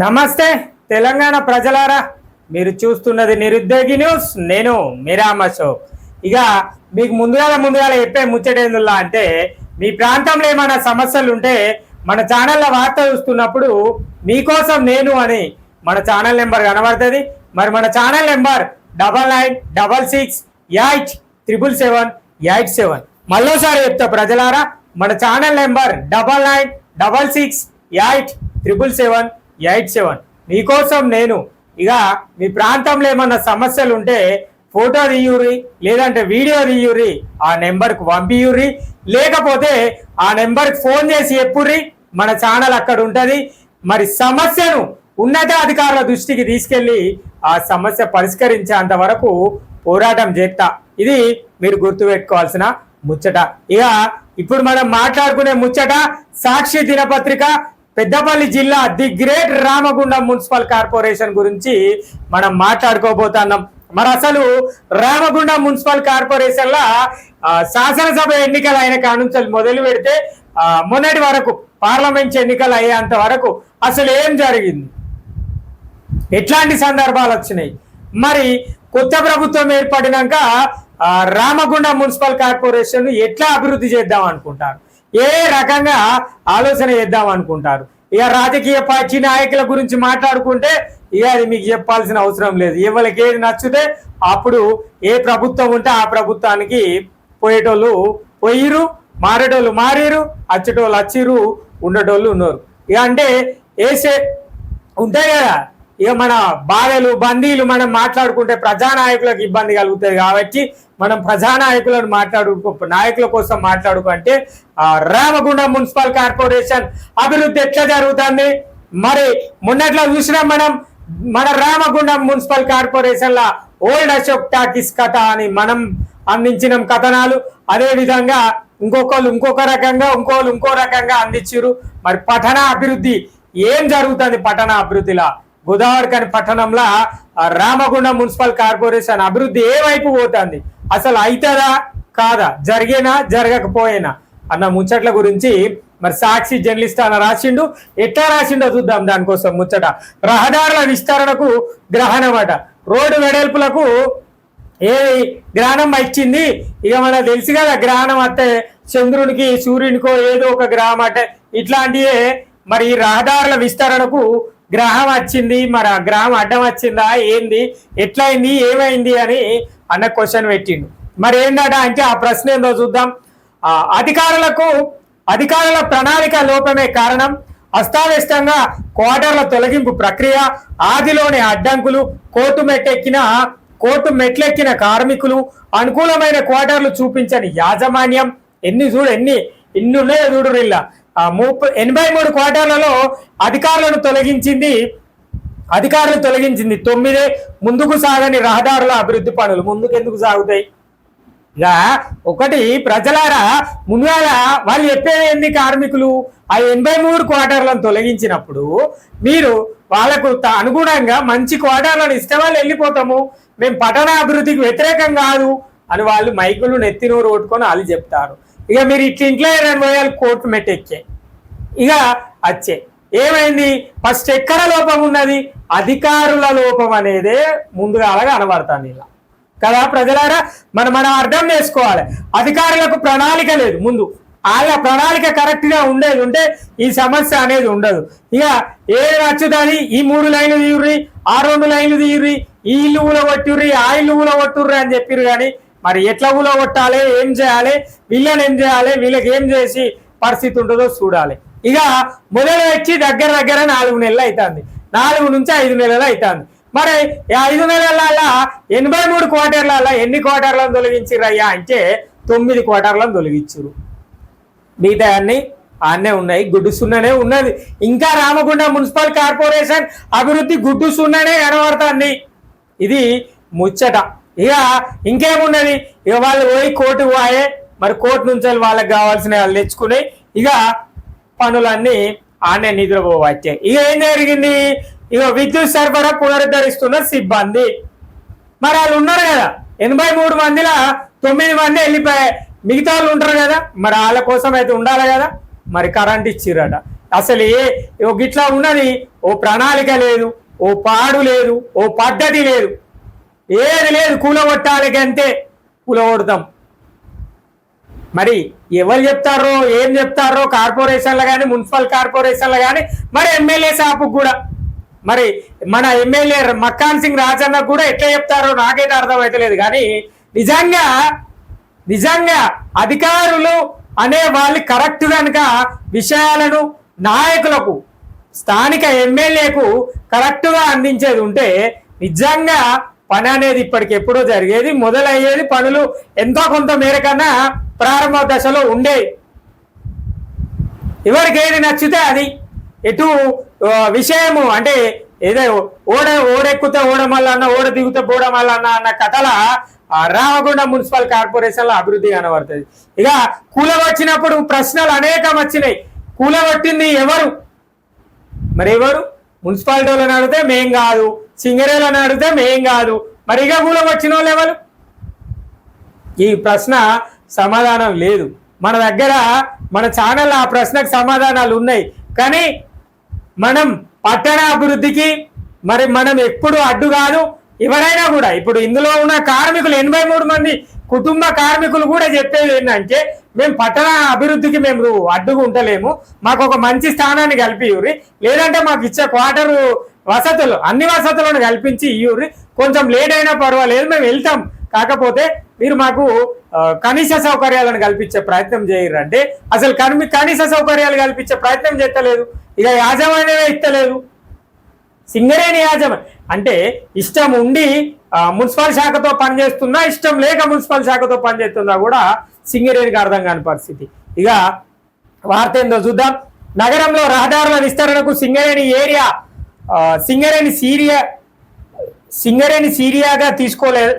నమస్తే తెలంగాణ ప్రజలారా, మీరు చూస్తున్నది నిరుద్యోగి న్యూస్. నేను మీరామ్ అశోక్. ఇక మీకు ముందుగా చెప్పే ముచ్చటేందులా అంటే, మీ ప్రాంతంలో ఏమైనా సమస్యలు ఉంటే మన ఛానల్లో వార్త చూస్తున్నప్పుడు మీకోసం నేను అని మన ఛానల్ నెంబర్ కనబడుతుంది. మరి మన ఛానల్ నెంబర్ 9966877787. మళ్ళోసారి చెప్తా ప్రజలారా, మన ఛానల్ నెంబర్ 9966877787. మీకోసం నేను. ఇక మీ ప్రాంతంలో ఏమన్నా సమస్యలు ఉంటే ఫోటో తీయుర్రి, లేదంటే వీడియో తీయుర్రి, ఆ నెంబర్కి పంపియుర్రి, లేకపోతే ఆ నెంబర్కి ఫోన్ చేసి చెప్పుర్రి. మన ఛానల్ అక్కడ ఉంటుంది. మరి సమస్యను ఉన్నతాధికారుల దృష్టికి తీసుకెళ్లి ఆ సమస్య పరిష్కరించేంత వరకు పోరాటం చేస్తా. ఇది మీరు గుర్తుపెట్టుకోవాల్సిన ముచ్చట. ఇక ఇప్పుడు మనం మాట్లాడుకునే ముచ్చట సాక్షి దినపత్రిక పెద్దపల్లి జిల్లా the great Ramagundam municipal corporation గురించి మనం మాట్లాడుకోబోతున్నాం. మరి అసలు రామగుండం మున్సిపల్ కార్పొరేషన్ లా శాసనసభ ఎన్నికలు అయిన కానుంచి మొదలు పెడితే మొన్నటి వరకు పార్లమెంట్ ఎన్నికలు అయ్యేంత వరకు అసలు ఏం జరిగింది, ఎట్లాంటి సందర్భాలు వచ్చినాయి, మరి కొత్త ప్రభుత్వం ఏర్పడినాక రామగుండం మున్సిపల్ కార్పొరేషన్ ఎట్లా అభివృద్ధి చేద్దాం అనుకుంటారు, ఏ రకంగా ఆలోచన చేద్దాం అనుకుంటారు. ఇక రాజకీయ పార్టీ నాయకుల గురించి మాట్లాడుకుంటే ఇక అది మీకు చెప్పాల్సిన అవసరం లేదు. ఎవరికి ఏది నచ్చితే అప్పుడు ఏ ప్రభుత్వం ఉంటే ఆ ప్రభుత్వానికి పోయేటోళ్ళు పోయిరు, మారేటోళ్ళు మారిరు, వచ్చేటోళ్ళు వచ్చిరు, ఉండేటోళ్ళు ఉన్నారు. ఇక అంటే వేసే ఉంటాయి కదా. ఇక మన బాధలు బందీలు మనం మాట్లాడుకుంటే ప్రజానాయకులకు ఇబ్బంది కలుగుతుంది. కాబట్టి మనం ప్రజానాయకులను నాయకుల కోసం మాట్లాడుకుంటే రామగుండం మున్సిపల్ కార్పొరేషన్ అభివృద్ధి ఎట్లా జరుగుతుంది. మరి మొన్నట్లో చూసినాం మనం మన రామగుండం మున్సిపల్ కార్పొరేషన్ లా ఓల్డ్ అశోక్ టాకీస్ కథ అని మనం అందించిన కథనాలు, అదే విధంగా ఇంకొక రకంగా ఇంకో రకంగా అందించారు. మరి పట్టణ అభివృద్ధి ఏం జరుగుతుంది, పట్టణ అభివృద్ధిలా గోదావరిఖని పట్టణంలో రామగుండం మున్సిపల్ కార్పొరేషన్ అభివృద్ధి ఏ వైపు పోతుంది, అసలు అవుతుందా కాదా, జరిగేనా జరగకపోయేనా అన్న ముచ్చట్ల గురించి మరి సాక్షి జర్నలిస్ట్ అన్న రాసిండు. ఎట్లా రాసిండో చూద్దాం. దానికోసం ముచ్చట రహదారుల విస్తరణకు గ్రహణం అట. రోడ్డు వెడల్పులకు ఏ గ్రహణం వచ్చింది. ఇక మనకు తెలుసు కదా, గ్రహణం వస్తే చంద్రునికి సూర్యునికో ఏదో ఒక గ్రహం అంటే ఇట్లాంటివే. మరి ఈ రహదారుల విస్తరణకు గ్రహం వచ్చింది. మరి ఆ గ్రహం అడ్డం వచ్చిందా ఏంది, ఎట్లయింది, ఏమైంది అని అన్న క్వశ్చన్ పెట్టిండు. మరి ఏంటట అంటే ఆ ప్రశ్న ఏందో చూద్దాం. అధికారుల ప్రణాళిక లోపమే కారణం. అస్తావ్యస్తంగా క్వార్టర్ల తొలగింపు ప్రక్రియ, ఆదిలోని అడ్డంకులు, కోర్టు మెట్లెక్కిన కార్మికులు, అనుకూలమైన క్వార్టర్లు చూపించని యాజమాన్యం. ఎన్ని ఉన్నాయో చూడు. ఇలా 83 క్వార్టర్లలో అధికారులు తొలగించింది 9. ముందుకు సాగని రహదారుల అభివృద్ధి పనులు ముందుకు ఎందుకు సాగుతాయి? ఇక ఒకటి ప్రజలారా, ముందుగా వాళ్ళు చెప్పేది ఏంది, కార్మికులు ఆ 83 క్వార్టర్లను తొలగించినప్పుడు మీరు వాళ్ళకు అనుగుణంగా మంచి క్వార్టర్లను ఇస్తే వాళ్ళు వెళ్ళిపోతాము, మేము పట్టణ అభివృద్ధికి వ్యతిరేకం కాదు అని వాళ్ళు మైకులు నెత్తినూరు కొట్టుకొని వాళ్ళు చెప్తారు. ఇక మీరు ఇంట్లో 20 కోర్టు మెట్టెక్కే ఇక వచ్చే ఏమైంది, ఫస్ట్ ఎక్కడ లోపం ఉన్నది, అధికారుల లోపం అనేదే ముందుగా అలాగా అనబడతాను ఇలా కదా ప్రజలారా. మనం అర్థం చేసుకోవాలి. అధికారులకు ప్రణాళిక లేదు. ముందు వాళ్ళ ప్రణాళిక కరెక్ట్ గా ఉండేది ఉంటే ఈ సమస్య అనేది ఉండదు. ఇక ఏది నచ్చుతుంది, ఈ 3 లైన్లు తీయుర్రి, ఆ 2 లైన్లు తీయుర్రి, ఈ ఇల్లు ఊలగొట్టుర్రి, ఆ ఇల్లు ఊలగొట్టుర్రి అని చెప్పిర్రు. కానీ మరి ఎట్లా ఊలగొట్టాలి, ఏం చేయాలి, వీళ్ళని ఏం చేయాలి, వీళ్ళకి ఏం చేసి పరిస్థితి ఉంటుందో చూడాలి. ఇక మొదలు వచ్చి దగ్గర 4 నెలలు అవుతుంది, 4 నుంచి 5 నెలలు అవుతుంది. మరి 5 నెలల 83 క్వార్టర్లలో ఎన్ని క్వార్టర్లను తొలగించిరయ్యా అంటే 9 క్వార్టర్లను తొలగించారు. మిగతా అన్ని ఆనే ఉన్నాయి, గుడ్డు సున్ననే ఉన్నది. ఇంకా రామగుండం మున్సిపల్ కార్పొరేషన్ అభివృద్ధి గుడ్డు సున్ననే కనబడుతుంది. ఇది ముచ్చట. ఇక ఇంకేమున్నది, ఇక వాళ్ళు పోయి కోర్టుకు పోయే, మరి కోర్టు నుంచి వాళ్ళకి కావాల్సిన వాళ్ళు తెచ్చుకుని ఇక పనులన్నీ ఆనే నిద్రపోవచ్చే. ఇక ఏం జరిగింది, ఇక విద్యుత్ సరఫరా పునరుద్ధరిస్తున్న సిబ్బంది. మరి వాళ్ళు ఉన్నారు కదా, 83 మందిలో 9 మంది వెళ్ళిపోయాయి, మిగతా వాళ్ళు ఉంటారు కదా, మరి వాళ్ళ కోసం అయితే ఉండాలి కదా. మరి కరెంట్ ఇచ్చిరట. అసలు గిట్లా ఉన్నది, ఓ ప్రణాళిక లేదు, ఓ పాడు లేదు, ఓ పద్ధతి లేదు, ఏది లేదు. కూలగొట్టాలి అంతే, కూలగొడతాం. మరి ఎవరు చెప్తారో ఏం చెప్తారో కార్పొరేషన్లు కానీ మున్సిపల్ కార్పొరేషన్లు కానీ, మరి ఎమ్మెల్యే షాపుకు కూడా, మరి మన ఎమ్మెల్యే మక్కాన్ సింగ్ రాజన్న కూడా ఎట్లా చెప్తారో నాకైతే అర్థమైతలేదు. కానీ నిజంగా అధికారులు అనే వాళ్ళు కరెక్ట్ కనుక విషయాలను నాయకులకు, స్థానిక ఎమ్మెల్యేకు కరెక్ట్గా అందించేది ఉంటే నిజంగా పని అనేది ఇప్పటికి ఎప్పుడో జరిగేది, మొదలయ్యేది. పనులు ఎంతో కొంత మేరకన్నా ప్రారంభ దశలో ఉండేవి. ఎవరికి ఏది నచ్చితే అది, ఎటు విషయము అంటే ఏదో ఓడెక్కితే ఓడమల్లన్న, ఓడ దిగుతే బోడమల్లన్న అన్న కథల రామగుండం మున్సిపల్ కార్పొరేషన్లో అభివృద్ధి కనబడుతుంది. ఇక కూలగొచ్చినప్పుడు ప్రశ్నలు అనేకం వచ్చినాయి. కూలగొట్టింది ఎవరు? మరి ఎవరు? మున్సిపాలిటీ వాళ్ళని అడిగితే మేం కాదు, సింగరేలను అడిగితే మేం కాదు, మరి ఇక కూలగొచ్చిన వాళ్ళు ఎవరు? ఈ ప్రశ్న సమాధానం లేదు మన దగ్గర. మన ఛానల్ ఆ ప్రశ్నకు సమాధానాలు ఉన్నాయి. కానీ మనం పట్టణ అభివృద్ధికి మరి మనం ఎప్పుడు అడ్డు కాదు. ఎవరైనా కూడా ఇప్పుడు ఇందులో ఉన్న కార్మికులు 83 మంది కుటుంబ కార్మికులు కూడా చెప్పేది ఏంటంటే, మేము పట్టణ అభివృద్ధికి మేము అడ్డుగా ఉండలేము, మాకు ఒక మంచి స్థానాన్ని కల్పియుర్రి, లేదంటే మాకు ఇచ్చే క్వార్టరు వసతులు అన్ని వసతులను కల్పించి ఇయ్యూరి, కొంచెం లేట్ అయినా పర్వాలేదు మేము వెళ్తాం, కాకపోతే మీరు మాకు కనీస సౌకర్యాలను కల్పించే ప్రయత్నం చేయరంటే అసలు కనీస సౌకర్యాలు కల్పించే ప్రయత్నం చేస్తలేదు. ఇక యాజమాన్యమే ఇస్తలేదు. సింగరేణి యాజమాన్యం అంటే ఇష్టం ఉండి మున్సిపల్ శాఖతో పనిచేస్తున్నా, ఇష్టం లేక మున్సిపల్ శాఖతో పనిచేస్తున్నా కూడా సింగరేణికి అర్థం కాని పరిస్థితి. ఇక వార్త ఏందో చూద్దాం. నగరంలో రహదారుల విస్తరణకు సింగరేణి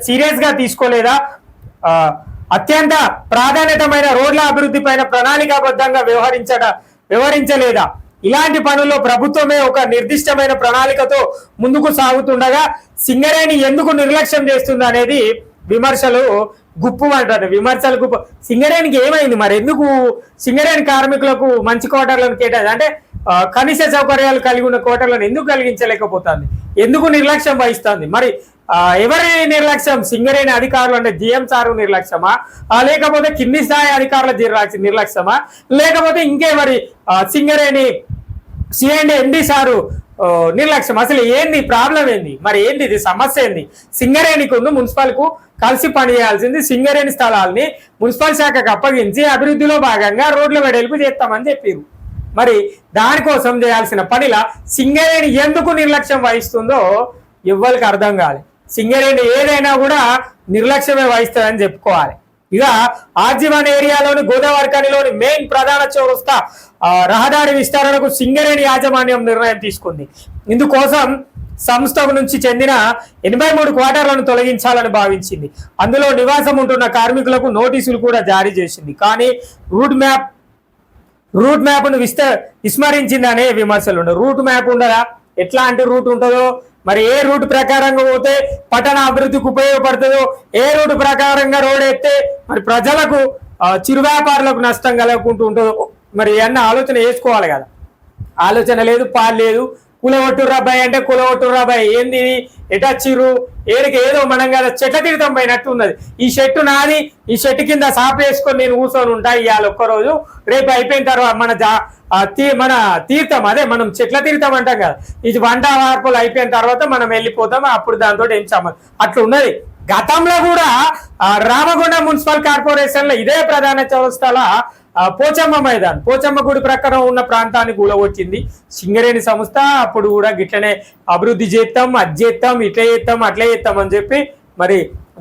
సీరియస్గా తీసుకోలేదా? అత్యంత ప్రాధాన్యతమైన రోడ్ల అభివృద్ధి పైన ప్రణాళికాబద్ధంగా వ్యవహరించలేదా? ఇలాంటి పనుల్లో ప్రభుత్వమే ఒక నిర్దిష్టమైన ప్రణాళికతో ముందుకు సాగుతుండగా సింగరేణి ఎందుకు నిర్లక్ష్యం చేస్తుంది అనేది విమర్శలు గుప్పుమంటారు. విమర్శలు గుప్పు. సింగరేణికి ఏమైంది మరి? ఎందుకు సింగరేణి కార్మికులకు మంచి క్వార్టర్లను కేటాయించి అంటే కనీస సౌకర్యాలు కలిగి ఉన్న క్వార్టర్లను ఎందుకు కలిగించలేకపోతుంది? ఎందుకు నిర్లక్ష్యం వహిస్తుంది? మరి ఎవరి నిర్లక్ష్యం? సింగరేణి అధికారులు అంటే జిఎం సారు నిర్లక్ష్యమా, లేకపోతే కింది స్థాయి అధికారుల నిర్లక్ష్యమా, లేకపోతే ఇంకెవరి సింగరేణి సిఎండి ఎండి సారు నిర్లక్ష్యం? అసలు ఏంది ప్రాబ్లం? ఏంది మరి? ఏంది ఇది సమస్య? ఏంది? సింగరేణికి మున్సిపల్కు కలిసి పనిచేయాల్సింది. సింగరేణి స్థలాల్ని మున్సిపల్ శాఖకు అప్పగించి అభివృద్ధిలో భాగంగా రోడ్ల వెడల్పు చేస్తామని చెప్పారు. మరి దానికోసం చేయాల్సిన పనిలా సింగరేణి ఎందుకు నిర్లక్ష్యం వహిస్తుందో ఎవ్వరికి అర్థం కాదు. సింగరేణి ఏదైనా కూడా నిర్లక్ష్యమే వహిస్తుందని చెప్పుకోవాలి. ఇక ఆర్జీవన్ ఏరియాలోని గోదావరిఖనిలోని మెయిన్ ప్రధాన చౌరస్తా రహదారి విస్తరణకు సింగరేణి యాజమాన్యం నిర్ణయం తీసుకుంది. ఇందుకోసం సంస్థకు నుంచి చెందిన 83 క్వార్టర్లను తొలగించాలని భావించింది. అందులో నివాసం ఉంటున్న కార్మికులకు నోటీసులు కూడా జారీ చేసింది. కానీ రూట్ మ్యాప్ను విస్మరించిందనే విమర్శలు ఉండవు. రూట్ మ్యాప్ ఉండదా? ఎట్లాంటి రూట్ ఉంటుందో, మరి ఏ రూట్ ప్రకారంగా పోతే పట్టణ అభివృద్ధికి ఉపయోగపడుతుందో, ఏ రూట్ ప్రకారంగా రోడ్ ఎత్తే మరి ప్రజలకు చిరు వ్యాపారులకు నష్టం కలగకుండా ఉంటుందో, మరి అన్న ఆలోచన వేసుకోవాలి కదా. ఆలోచన లేదు, పాలు లేదు. కూలగొట్టుర్రాబాయ్ అంటే కూలగొట్టుర్రాబాయ్ ఏంది? ఎటచ్చిర్రు? ఏదో మనం కదా చెట్ల తీర్థం పోయినట్టు ఉన్నది. ఈ చెట్టు నాది, ఈ చెట్టు కింద సాప వేసుకొని నేను కూర్చొని ఉంటా ఇవాళ ఒక్కరోజు, రేపు అయిపోయిన తర్వాత మన తీర్థం అదే మనం చెట్ల తీర్థం అంటాం కదా, ఇది వంట వార్పులు అయిపోయిన తర్వాత మనం వెళ్ళిపోతాం, అప్పుడు దాంతో ఏం అట్లా ఉన్నది. గతంలో కూడా రామగుండం మున్సిపల్ కార్పొరేషన్ లో ఇదే ప్రధాన చౌరస్తాల పోచమ్మ మైదాన్, పోచమ్మ గుడి ప్రకారం ఉన్న ప్రాంతాన్ని కూలగొచ్చింది సింగరేణి సంస్థ. అప్పుడు కూడా గిట్లనే అభివృద్ధి చేస్తాం, అది చేస్తాం, ఇట్లా చేస్తాం, అట్లా చేస్తాం అని చెప్పి మరి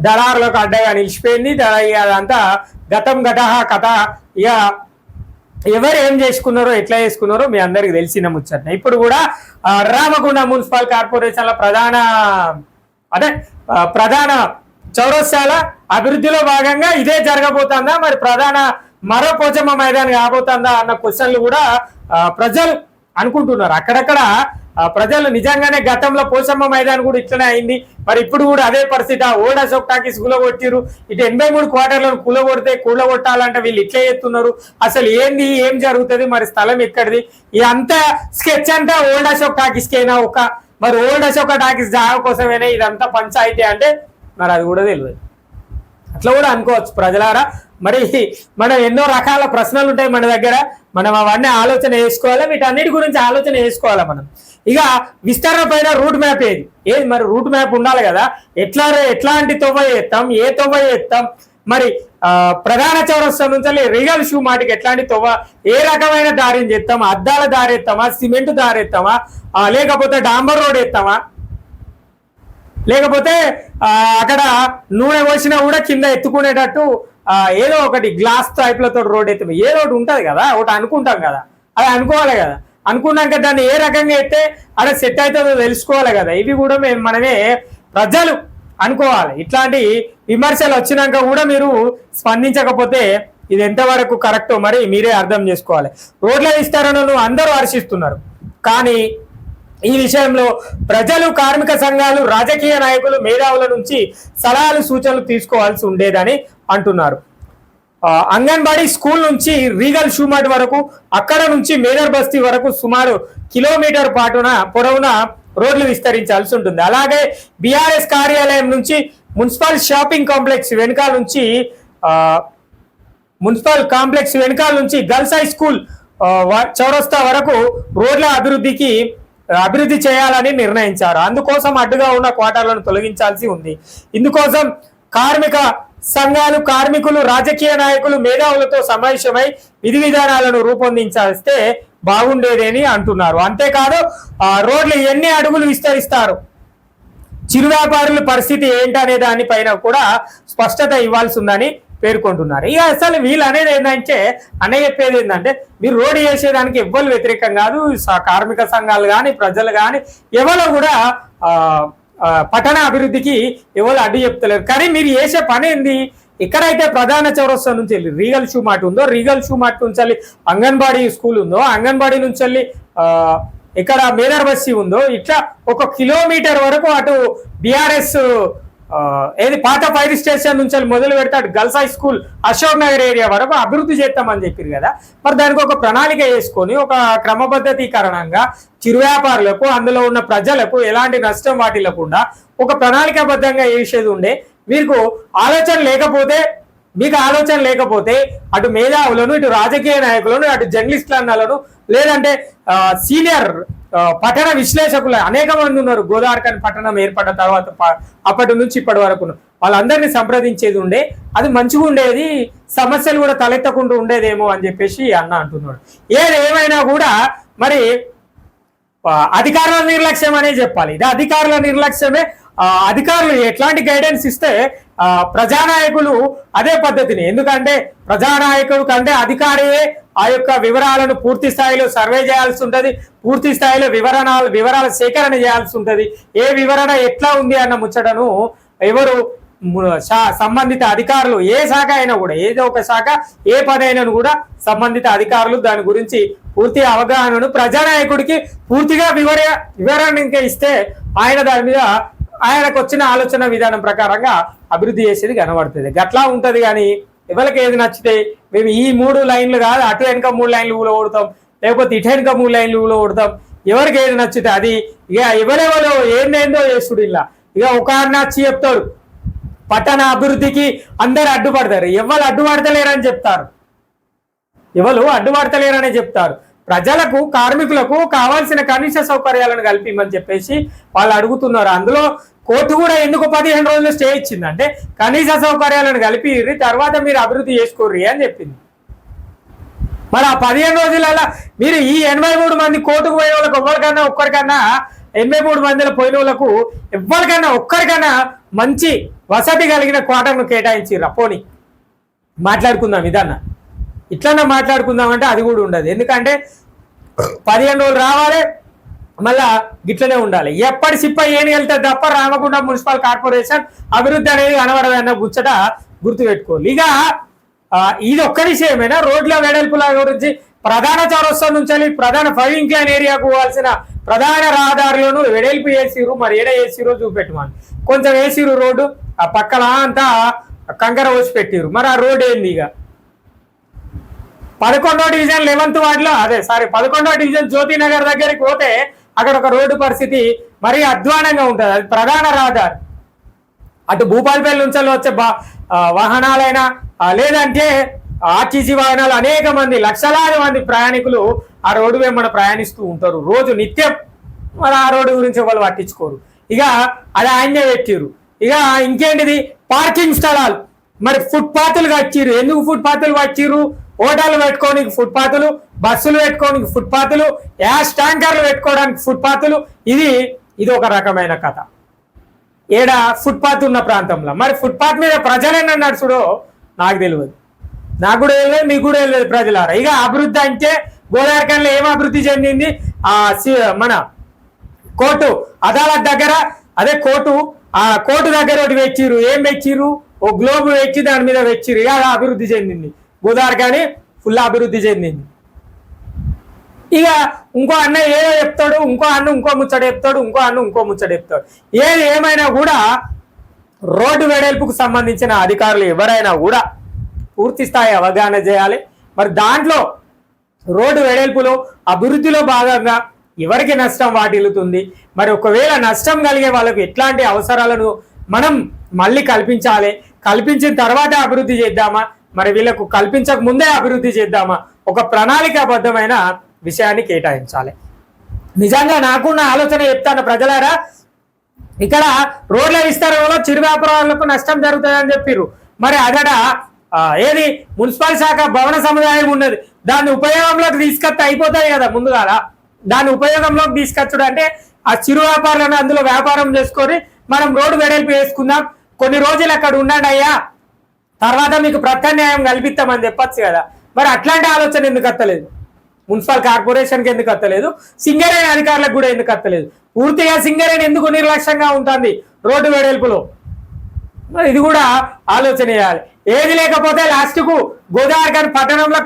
దళారులకు అడ్డగా నిలిచిపోయింది. అదంతా గతం గటహ కథ. ఇక ఎవరు ఏం చేసుకున్నారో ఎట్లా చేసుకున్నారో మీ అందరికి తెలిసిన ముచ్చట. ఇప్పుడు కూడా రామగుండం మున్సిపల్ కార్పొరేషన్ల ప్రధాన చౌరస్తాల అభివృద్ధిలో భాగంగా ఇదే జరగబోతుందా, మరి మరో పోచమ్మ మైదానం కాబోతుందా అన్న క్వశ్చన్లు కూడా ప్రజలు అనుకుంటున్నారు. అక్కడక్కడ ప్రజలు నిజంగానే గతంలో పోచమ్మ మైదాన్ కూడా ఇట్లనే అయింది, మరి ఇప్పుడు కూడా అదే పరిస్థితి. ఓల్డ్ అశోక్ టాకీస్ కూలగొట్టిరు, ఇటు 83 క్వార్టర్లను కూలగొట్టాలంటే వీళ్ళు ఇట్లే చేస్తున్నారు. అసలు ఏంది, ఏం జరుగుతుంది, మరి స్థలం ఎక్కడిది? ఈ అంతా స్కెచ్ అంతా ఓల్డ్ అశోక్ టాకీస్కైనా మరి ఓల్డ్ అశోక్ టాకీస్ జాగా కోసమేనా ఇదంతా పంచాయితీ అంటే మరి అది కూడా తెలియదు. అట్లా కూడా అనుకోవచ్చు ప్రజలారా. మరి మనం ఎన్నో రకాల ప్రశ్నలు ఉంటాయి మన దగ్గర, మనం అవన్నీ ఆలోచన చేసుకోవాలి, వీటన్నిటి గురించి ఆలోచన చేసుకోవాలి మనం. ఇక విస్తరణ పైన రూట్ మ్యాప్ ఏది మరి రూట్ మ్యాప్ ఉండాలి కదా. ఎట్లాంటి తొవ్వ చేస్తాం, ఏ తొవ్వ చేస్తాం, మరి ప్రధాన చౌరస్తా నుంచి రీగల్ షూ మాటికి ఎట్లాంటి తొవ్వ, ఏ రకమైన దారిని చేస్తామా, అద్దాల దారి ఎత్తామా, సిమెంట్ దారి ఎత్తామా, లేకపోతే డాంబర్ రోడ్ ఎత్తామా, లేకపోతే అక్కడ నూనె పోసినా కూడా కింద ఎత్తుకునేటట్టు ఏదో ఒకటి గ్లాస్ టైప్లతో రోడ్ ఎత్తాము, ఏదో ఒకటి ఉంటుంది కదా, ఒకటి అనుకుంటాం కదా, అది అనుకోవాలి కదా. అనుకున్నాక దాన్ని ఏ రకంగా అయితే అలా సెట్ అవుతుందో తెలుసుకోవాలి కదా. ఇవి కూడా మనమే ప్రజలు అనుకోవాలి. ఇట్లాంటి విమర్శలు వచ్చినాక కూడా మీరు స్పందించకపోతే ఇది ఎంతవరకు కరెక్టో మరి మీరే అర్థం చేసుకోవాలి. రోడ్ల విస్తరణను అందరూ హర్షిస్తున్నారు, కానీ ఈ విషయంలో ప్రజలు, కార్మిక సంఘాలు, రాజకీయ నాయకులు, మేధావుల నుంచి సలహాలు, సూచనలు తీసుకోవాల్సి ఉండేదని అంటున్నారు. అంగన్వాడీ స్కూల్ నుంచి రీగల్ షూమార్ట్ వరకు, అక్కడ నుంచి మేదర్ బస్తీ వరకు సుమారు కిలోమీటర్ పొడవున రోడ్లు విస్తరించాల్సి ఉంటుంది. అలాగే బీఆర్ఎస్ కార్యాలయం నుంచి మున్సిపల్ షాపింగ్ కాంప్లెక్స్ వెనకాల నుంచి గర్ల్స్ హై స్కూల్ చౌరస్తా వరకు రోడ్ల అభివృద్ధి చేయాలని నిర్ణయించారు. అందుకోసం అడ్డుగా ఉన్న క్వార్టర్లను తొలగించాల్సి ఉంది. ఇందుకోసం కార్మిక సంఘాలు, కార్మికులు, రాజకీయ నాయకులు, మేధావులతో సమావేశమై విధి విధానాలను రూపొందించేస్తే బాగుండేదని అంటున్నారు. అంతేకాదు రోడ్లు ఎన్ని అడుగులు విస్తరిస్తారు, చిరు వ్యాపారుల పరిస్థితి ఏంటనే దానిపైన కూడా స్పష్టత ఇవ్వాల్సి ఉందని పేర్కొంటున్నారు. ఇక అసలు వీళ్ళు అనేది ఏంటంటే చెప్పేది ఏంటంటే మీరు రోడ్డు చేసేదానికి ఎవ్వరు వ్యతిరేకం కాదు, కార్మిక సంఘాలు కానీ ప్రజలు కానీ ఎవరు కూడా పట్టణ అభివృద్ధికి ఎవరు అడ్డు చెప్తలేరు. కానీ మీరు చేసే పని ఏంది, ఎక్కడైతే ప్రధాన చౌరస్తా నుంచి వెళ్ళి రీగల్ షూ మార్ట్ ఉందో, రీగల్ షూ మార్ట్ నుంచి వెళ్ళి అంగన్వాడీ స్కూల్ ఉందో, అంగన్వాడీ నుంచి వెళ్ళి ఇక్కడ మేదర్ బస్తీ ఉందో, ఇట్లా 1 కిలోమీటర్ వరకు అటు బీఆర్ఎస్ పాత ఫైర్ స్టేషన్ నుంచి మొదలు పెడతాడు girls high school Ashok Nagar area వరకు అభివృద్ధి చేస్తామని చెప్పారు కదా. మరి దానికి ఒక ప్రణాళిక వేసుకొని ఒక క్రమబద్ధీకరణంగా చిరు వ్యాపారులకు, అందులో ఉన్న ప్రజలకు ఎలాంటి నష్టం వాటిల్లకుండా ఒక ప్రణాళికాబద్ధంగా చేసేది ఉండే. మీకు ఆలోచన లేకపోతే అటు మేధావులను, ఇటు రాజకీయ నాయకులను, అటు జర్నలిస్టులను, లేదంటే సీనియర్ పట్టణ విశ్లేషకులు అనేక మంది ఉన్నారు. గోదావరిఖని పట్టణం ఏర్పడిన తర్వాత అప్పటి నుంచి ఇప్పటి వరకు వాళ్ళందరినీ సంప్రదించేది ఉండే, అది మంచిగా ఉండేది, సమస్యలు కూడా తలెత్తకుండా ఉండేదేమో అని చెప్పేసి అంటున్నాడు. ఏదేమైనా కూడా మరి అధికారుల నిర్లక్ష్యం అనే చెప్పాలి. ఇది అధికారుల నిర్లక్ష్యమే. అధికారులు ఎట్లాంటి గైడెన్స్ ఇస్తే ప్రజానాయకులు అదే పద్ధతిని, ఎందుకంటే ప్రజానాయకుడు కంటే అధికారియే ఆ యొక్క వివరాలను పూర్తి స్థాయిలో సర్వే చేయాల్సి ఉంటుంది, పూర్తి స్థాయిలో వివరాల సేకరణ చేయాల్సి ఉంటుంది. ఏ వివరణ ఎట్లా ఉంది అన్న ముచ్చటను ఎవరు సంబంధిత అధికారులు, ఏ శాఖ అయినా కూడా, ఏదో ఒక శాఖ ఏ పని అయినా కూడా సంబంధిత అధికారులు దాని గురించి పూర్తి అవగాహనను ప్రజానాయకుడికి పూర్తిగా వివరణ ఇంకా ఇస్తే దాని మీద ఆయనకు వచ్చిన ఆలోచన విధానం ప్రకారంగా అభివృద్ధి చేసేది కనబడుతుంది. గట్లా ఉంటుంది. కానీ ఎవరికి ఏది నచ్చితే మేము ఈ 3 లైన్లు కాదు, అటు వెనుక 3 లైన్లు కూడా ఓడతాం, లేకపోతే ఇటు వెనుక 3 లైన్లు కూడా ఓడతాం, ఎవరికి ఏది నచ్చితే అది. ఇక ఎవరెవరో ఏందేందో చేస్తుడు. ఇక ఒక నచ్చి చెప్తాడు పట్టణ అభివృద్ధికి అందరు అడ్డుపడతారు. ఎవరు అడ్డుపడతలేరని చెప్తారు. ప్రజలకు, కార్మికులకు కావాల్సిన కనీస సౌకర్యాలను కల్పించమని చెప్పేసి వాళ్ళు అడుగుతున్నారు. అందులో కోర్టు కూడా ఎందుకు 15 రోజులు స్టే ఇచ్చిందంటే కనీస సౌకర్యాలను కలిపి తర్వాత మీరు అభివృద్ధి చేసుకోర్రి అని చెప్పింది. మరి ఆ 15 రోజులలో మీరు ఈ 83 మంది కోర్టుకు పోయే వాళ్ళకి ఒక్కరికన్నా 83 మందిలో పోయిన వాళ్ళకు ఒక్కరికన్నా మంచి వసతి కలిగిన క్వార్టర్ను కేటాయించిర్రు. పోనీ మాట్లాడుకుందాం, ఇట్లన్నా మాట్లాడుకుందాం అంటే అది కూడా ఉండదు. ఎందుకంటే 15 రోజులు రావాలి, మళ్ళా గిట్లనే ఉండాలి. ఎప్పటి సిప్ప ఏని వెళ్తే తప్ప రామగుండం మున్సిపల్ కార్పొరేషన్ అభివృద్ధి అనేది కనబడదన్న గుచ్చట గుర్తుపెట్టుకోవాలి. ఇక ఇది ఒక్క విషయమైనా రోడ్ల వెడల్పుల గురించి ప్రధాన చౌరస్తా నుంచి ప్రధాన 5 ఇంక్లైన్ ఏరియాకు పోవాల్సిన ప్రధాన రహదారులను వెడల్పు వేసిరు, మరి ఏడ వేసిరో చూపెట్టమని. కొంచెం వేసిరు రోడ్డు, ఆ పక్కన అంతా కంకర పోసి పెట్టిరు, మరి ఆ రోడ్ ఏంది? ఇక 11వ డివిజన్ 11th వార్డులో 11వ డివిజన్ జ్యోతినగర్ దగ్గరికి పోతే అక్కడ ఒక రోడ్డు పరిస్థితి మరీ అధ్వానంగా ఉంటుంది. అది ప్రధాన రహదారి. అటు భూపాలపల్లి నుంచి వచ్చే వాహనాలైనా లేదంటే ఆర్టీసీ వాహనాలు అనేక మంది లక్షలాది మంది ప్రయాణికులు ఆ రోడ్డు వెంబడ ప్రయాణిస్తూ ఉంటారు రోజు నిత్యం. మరి ఆ రోడ్డు గురించి వాళ్ళు పట్టించుకోరు. ఇక అది ఆయనే పెట్టిరు. ఇక ఇంకేంటిది, పార్కింగ్ స్థలాలు. మరి ఫుట్పాత్లు కట్టిరు. ఎందుకు ఫుట్పాత్లు కట్టిరు? హోటల్ పెట్టుకోనికి ఫుట్పాత్లు, బస్సులు పెట్టుకోనికి ఫుట్పాత్లు, గ్యాస్ ట్యాంకర్లు పెట్టుకోవడానికి ఫుట్పాత్లు. ఇది ఒక రకమైన కథ ఏడా ఫుట్పాత్ ఉన్న ప్రాంతంలో. మరి ఫుట్పాత్ మీద ప్రజలైనా నడుచుడో నాకు తెలియదు, నాకు కూడా తెలియదు, మీకు కూడా తెలియదు ప్రజలారా. ఇక అభివృద్ధి అంటే గోదావరిఖంలో ఏం అభివృద్ధి చెందింది? మన కోర్టు అదాలత్ దగ్గర, అదే కోర్టు, ఆ కోర్టు దగ్గర ఒకటి వెచ్చిరు. ఏం వెచ్చిరు? ఓ గ్లోబ్ వెచ్చి దాని మీద వెచ్చిరు. ఇక అభివృద్ధి చెందింది గోదావరిఖని, ఫుల్ అభివృద్ధి చెందింది. ఇక ఇంకో అన్న ఏదో చెప్తాడు, ఇంకో అన్న ఇంకో ముచ్చట చెప్తాడు, ఇంకో అన్న ఇంకో ముచ్చట చెప్తాడు. ఏది ఏమైనా కూడా రోడ్డు వెడల్పుకు సంబంధించిన అధికారులు ఎవరైనా కూడా పూర్తి స్థాయి అవగాహన చేయాలి. మరి దాంట్లో రోడ్డు వెడల్పులో అభివృద్ధిలో భాగంగా ఎవరికి నష్టం వాటిల్లుతుంది, మరి ఒకవేళ నష్టం కలిగే వాళ్ళకు ఎట్లాంటి అవసరాలను మనం మళ్ళీ కల్పించాలి, కల్పించిన తర్వాత అభివృద్ధి చేద్దామా, మరి వీళ్ళకు కల్పించక ముందే అభివృద్ధి చేద్దామా, ఒక ప్రణాళికాబద్ధమైన విషయాన్ని కేటాయించాలి. నిజంగా నాకున్న ఆలోచన చెప్తాను ప్రజలారా. ఇక్కడ రోడ్ల విస్తరణలో చిరు వ్యాపారాలకు నష్టం జరుగుతుందని చెప్పిర్రు. మరి అక్కడ ఏది మున్సిపల్ శాఖ భవన సముదాయం ఉన్నది, దాన్ని ఉపయోగంలోకి తీసుకొస్తే అయిపోతాయి కదా. ముందుగా దాన్ని ఉపయోగంలోకి తీసుకొచ్చుడు అంటే ఆ చిరు వ్యాపారాలను అందులో వ్యాపారం చేసుకొని మనం రోడ్డు వెడల్పు వేసుకుందాం, కొన్ని రోజులు అక్కడ ఉండండి అయ్యా, తర్వాత మీకు ప్రత్యామ్నాయం కల్పిస్తామని చెప్పచ్చు కదా. మరి అట్లాంటి ఆలోచన ఎందుకు వస్తలేదు? మున్సిపల్ కార్పొరేషన్కి ఎందుకు వస్తలేదు? సింగరేణి అధికారులకు కూడా ఎందుకు వస్తలేదు? పూర్తిగా సింగరేణి ఎందుకు నిర్లక్ష్యంగా ఉంటుంది రోడ్డు వెడల్పులో? మరి ఇది కూడా ఆలోచన చేయాలి. ఏది లేకపోతే లాస్ట్కు గోదావరిఖని పట్టణంలో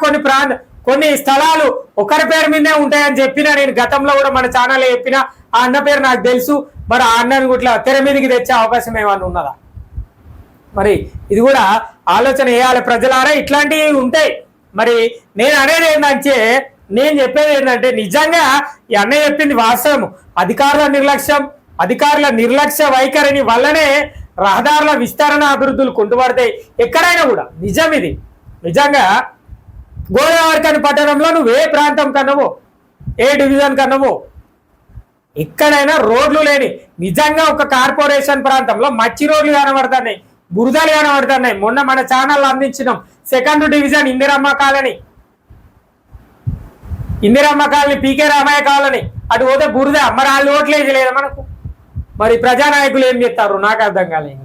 కొన్ని స్థలాలు ఒకరి పేరు మీదే ఉంటాయని చెప్పినా నేను గతంలో కూడా మన ఛానల్లో చెప్పిన. ఆ అన్న పేరు నాకు తెలుసు. మరి ఆ అన్నను కూడా తెర మీదకి తెచ్చే అవకాశం ఏమన్నా ఉన్నదా? మరి ఇది కూడా ఆలోచన చేయాలి ప్రజలారా. ఇట్లాంటివి ఉంటాయి. మరి నేను అనేది ఏంటంటే, నేను చెప్పేది ఏంటంటే, నిజంగా ఈ అన్న చెప్పింది వాస్తవం. అధికారుల నిర్లక్ష్య వైఖరిని వల్లనే రహదారుల విస్తరణ అభివృద్ధులు కుంటుపడతాయి ఎక్కడైనా కూడా. నిజం ఇది. నిజంగా గోదావరిఖని పట్టణంలో నువ్వు ఏ ప్రాంతం కన్నావో, ఏ డివిజన్ కన్నావో, ఎక్కడైనా రోడ్లు లేని, నిజంగా ఒక కార్పొరేషన్ ప్రాంతంలో మచ్చి రోడ్లు కనబడుతున్నాయి, బురదలు కనబడుతున్నాయి. మొన్న మన ఛానల్ అందించినాం 2nd division Indiramma colony, PK Ramayya colony, అటు పోతే బురద. మరి వాళ్ళు ఓట్లేదు లేదా మనకు? మరి ప్రజానాయకులు ఏం చెప్తారు నాకు అర్థం కాలేదు.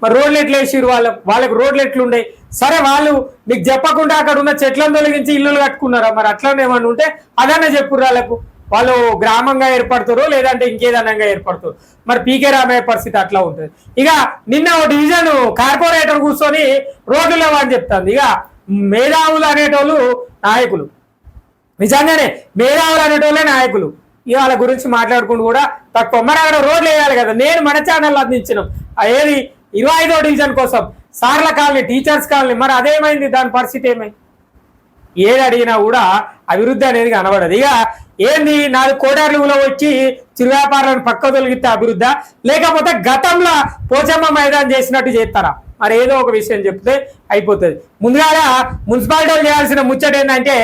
మరి రోడ్లు ఎట్లా వేసిరు? వాళ్ళకి రోడ్లు ఎట్లుండే? సరే, వాళ్ళు మీకు చెప్పకుండా అక్కడ ఉన్న చెట్లను తొలగించి ఇల్లులు కట్టుకున్నారా? మరి అట్లనే ఏమన్నా ఉంటే అదన్నా చెప్పుర్రు వాళ్ళకు. వాళ్ళు గ్రామంగా ఏర్పడతారు, లేదంటే ఇంకేదనంగా ఏర్పడతారు. మరి పీకే రామయ్య పరిస్థితి అట్లా ఉంటుంది. ఇక నిన్న ఓ డివిజన్ కార్పొరేటర్ కూర్చొని రోడ్లు లేవని చెప్తాను. ఇక మేధావులు అనేటోళ్ళు నాయకులు, నిజంగానే మేధావులు అనేటోళ్ళే నాయకులు. ఇక వాళ్ళ గురించి మాట్లాడుకుంటూ కూడా తక్కువ. మరి అక్కడ రోడ్లు వేయాలి కదా. నేను మన ఛానల్ అందించినాం ఏది 25వ డివిజన్ కోసం సార్ల కాలనీ, టీచర్స్ కాలనీ. మరి అదేమైంది? దాని పరిస్థితి ఏమైంది? ఏది అడిగినా కూడా అభివృద్ధి అనేది కనబడదు. ఇక ఏంది, 4 కోడర్లులో వచ్చి చిరు వ్యాపారాలను పక్క తొలగితే అభివృద్ధి, లేకపోతే గతంలో పోచమ్మ మైదానం చేసినట్టు చేస్తారా? మరి ఏదో ఒక విషయం చెప్తే అయిపోతుంది. ముందుగా మున్సిపాలిటీలు చేయాల్సిన ముచ్చట ఏంటంటే,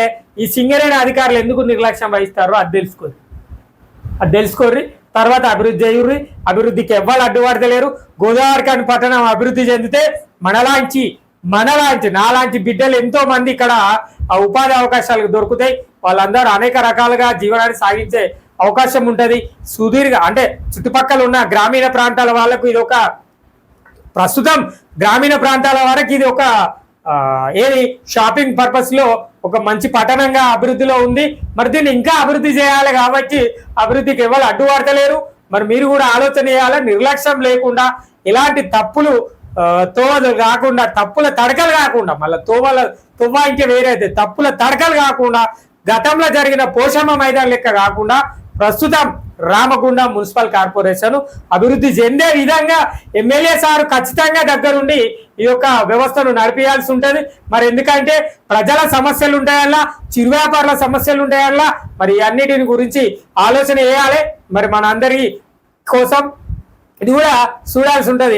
ఈ సింగరేణి అధికారులు ఎందుకు నిర్లక్ష్యం వహిస్తారో అది తెలుసుకోర్రి. తర్వాత అభివృద్ధి చేయుర్రి. అభివృద్ధికి ఎవ్వరు అడ్డుపడతలేరు. గోదావరిఖని పట్టణం అభివృద్ధి చెందితే నాలాంటి బిడ్డలు ఎంతో మంది ఇక్కడ ఉపాధి అవకాశాలకు దొరుకుతాయి. వాళ్ళందరూ అనేక రకాలుగా జీవనాన్ని సాగించే అవకాశం ఉంటుంది. సుదీర్ఘ అంటే చుట్టుపక్కల ఉన్న గ్రామీణ ప్రాంతాల వాళ్ళకు ఇది ఒక, ప్రస్తుతం గ్రామీణ ప్రాంతాల వరకు ఇది ఒక ఏది షాపింగ్ పర్పస్ లో ఒక మంచి పట్టణంగా అభివృద్ధిలో ఉంది. మరి దీన్ని ఇంకా అభివృద్ధి చేయాలి కాబట్టి అభివృద్ధికి ఎవరు అడ్డుపడతలేరు. మరి మీరు కూడా ఆలోచన చేయాలి. నిర్లక్ష్యం లేకుండా, ఎలాంటి తప్పులు తప్పుల తడకలు కాకుండా, మళ్ళీ తువ్వ ఇంకే వేరైతే తప్పుల తడకలు కాకుండా, గతంలో జరిగిన పోషమ్మ మైదానం లెక్క కాకుండా ప్రస్తుతం రామగుండం మున్సిపల్ కార్పొరేషన్ అభివృద్ధి చెందే విధంగా ఎమ్మెల్యే సార్ ఖచ్చితంగా దగ్గరుండి ఈ యొక్క వ్యవస్థను నడిపించాల్సి ఉంటుంది. మరి ఎందుకంటే ప్రజల సమస్యలు ఉంటాయల్లా, చిరు వ్యాపారుల సమస్యలు ఉంటాయల్లా, మరి అన్నిటిని గురించి ఆలోచన చేయాలి. మరి మన అందరి కోసం ఇది కూడా చూడాల్సి ఉంటుంది.